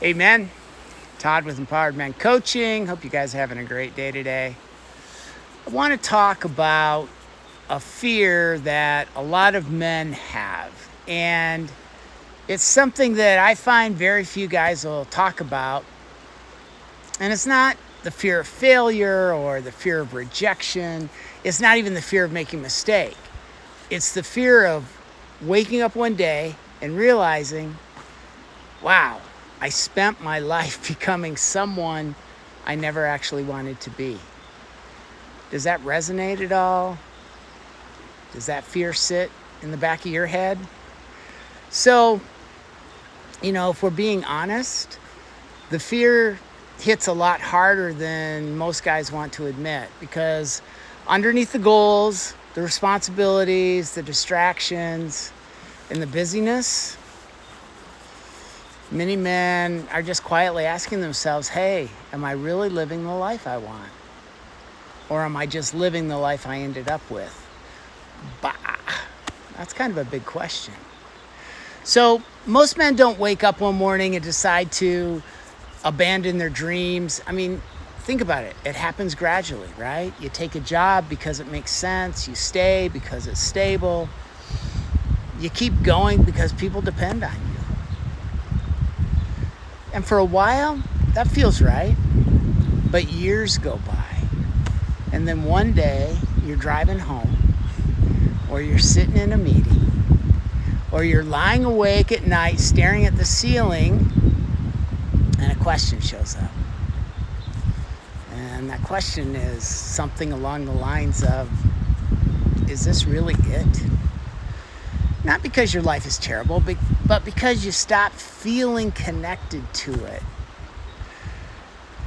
Amen. Todd with Empowered Men Coaching. Hope you guys are having a great day today. I want to talk about a fear that a lot of men have. And it's something that I find very few guys will talk about. And it's not the fear of failure or the fear of rejection. It's not even the fear of making a mistake. It's the fear of waking up one day and realizing, wow, I spent my life becoming someone I never actually wanted to be. Does that resonate at all? Does that fear sit in the back of your head? So, if we're being honest, the fear hits a lot harder than most guys want to admit, because underneath the goals, the responsibilities, the distractions, and the busyness, many men are just quietly asking themselves, hey, am I really living the life I want? Or am I just living the life I ended up with? Bah, that's kind of a big question. So most men don't wake up one morning and decide to abandon their dreams. I mean, think about it. It happens gradually, right? You take a job because it makes sense. You stay because it's stable. You keep going because people depend on you. And for a while, that feels right. But years go by. And then one day, you're driving home, or you're sitting in a meeting, or you're lying awake at night staring at the ceiling, and a question shows up. And that question is something along the lines of, is this really it? Not because your life is terrible, but because you stop feeling connected to it.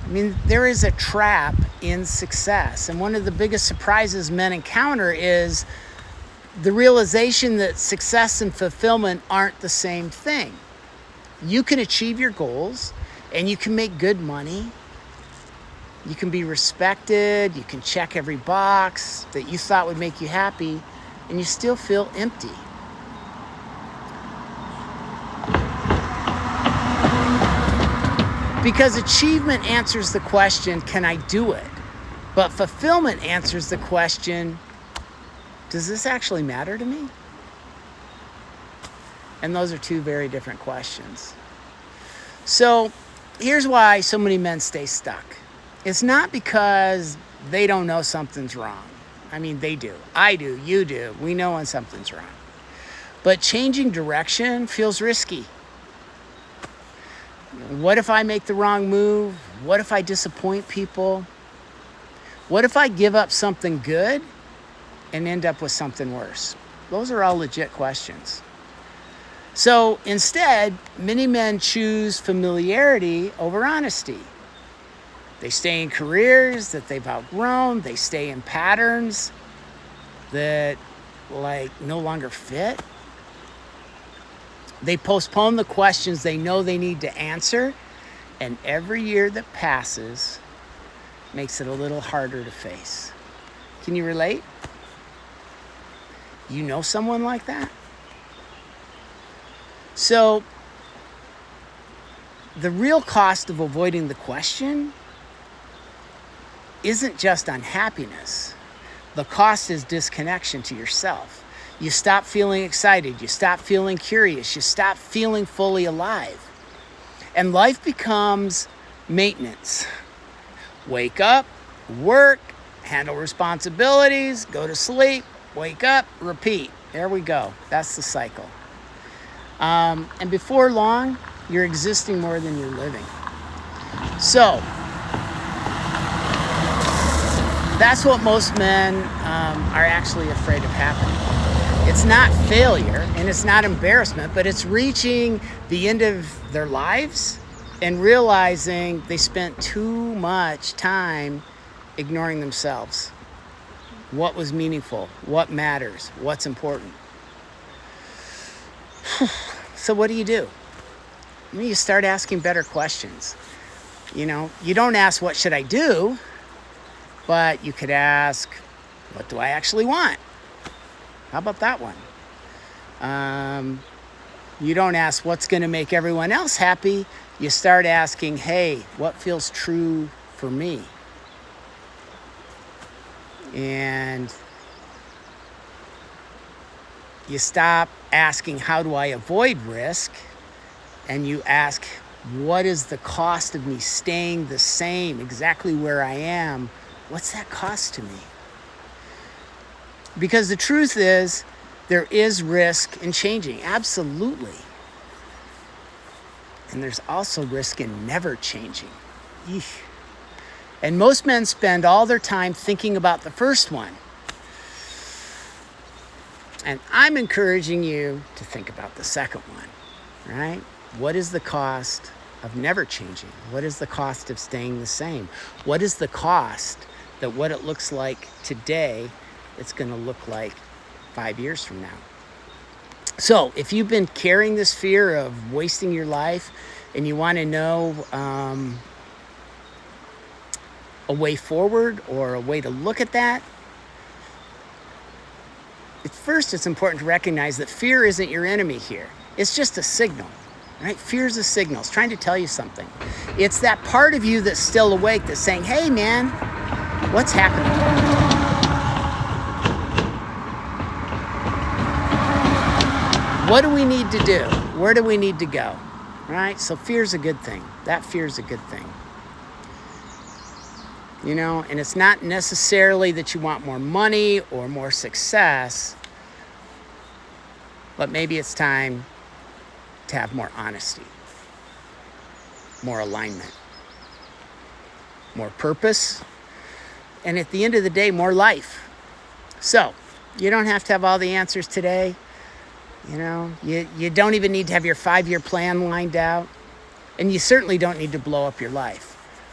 I mean, there is a trap in success. And one of the biggest surprises men encounter is the realization that success and fulfillment aren't the same thing. You can achieve your goals and you can make good money. You can be respected. You can check every box that you thought would make you happy, and you still feel empty. Because achievement answers the question, can I do it? But fulfillment answers the question, does this actually matter to me? And those are two very different questions. So here's why so many men stay stuck. It's not because they don't know something's wrong. I mean, they do. I do. You do. We know when something's wrong. But changing direction feels risky. What if I make the wrong move? What if I disappoint people? What if I give up something good and end up with something worse? Those are all legit questions. So instead, many men choose familiarity over honesty. They stay in careers that they've outgrown. They stay in patterns that no longer fit. They postpone the questions they know they need to answer, and every year that passes makes it a little harder to face. Can you relate? You know someone like that? So, the real cost of avoiding the question isn't just unhappiness. The cost is disconnection to yourself. You stop feeling excited. You stop feeling curious. You stop feeling fully alive. And life becomes maintenance. Wake up, work, handle responsibilities, go to sleep, wake up, repeat. There we go. That's the cycle. And before long, you're existing more than you're living. So, that's what most men are actually afraid of happening. It's not failure and it's not embarrassment, but it's reaching the end of their lives and realizing they spent too much time ignoring themselves. What was meaningful? What matters? What's important? So what do? You start asking better questions. You don't ask, what should I do? But you could ask, what do I actually want? How about that one? You don't ask what's going to make everyone else happy. You start asking, hey, what feels true for me? And you stop asking, how do I avoid risk? And you ask, what is the cost of me staying the same, exactly where I am? What's that cost to me? Because the truth is, there is risk in changing, absolutely. And there's also risk in never changing. Eesh. And most men spend all their time thinking about the first one. And I'm encouraging you to think about the second one, right? What is the cost of never changing? What is the cost of staying the same? What is the cost that what it looks like today, it's going to look like 5 years from now? So if you've been carrying this fear of wasting your life and you want to know a way forward or a way to look at that, first it's important to recognize that fear isn't your enemy here. It's just a signal, right? Fear is a signal. It's trying to tell you something. It's that part of you that's still awake that's saying, hey man, what's happening? What do we need to do? Where do we need to go? Right? So fear's a good thing. That fear's a good thing. You know, and it's not necessarily that you want more money or more success, but maybe it's time to have more honesty, more alignment, more purpose, and at the end of the day, more life. So you don't have to have all the answers today. You know, you don't even need to have your 5-year plan lined out, and you certainly don't need to blow up your life.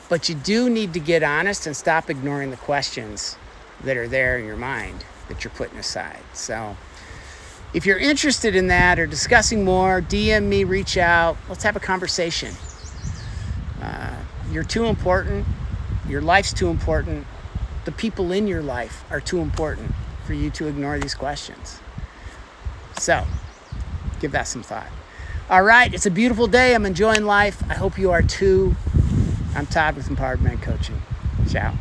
But you do need to get honest and stop ignoring the questions that are there in your mind that you're putting aside. So if you're interested in that or discussing more, DM me, reach out. Let's have a conversation. You're too important. Your life's too important. The people in your life are too important for you to ignore these questions. So give that some thought. All right, it's a beautiful day. I'm enjoying life. I hope you are too. I'm Todd with Empowered Men Coaching. Ciao.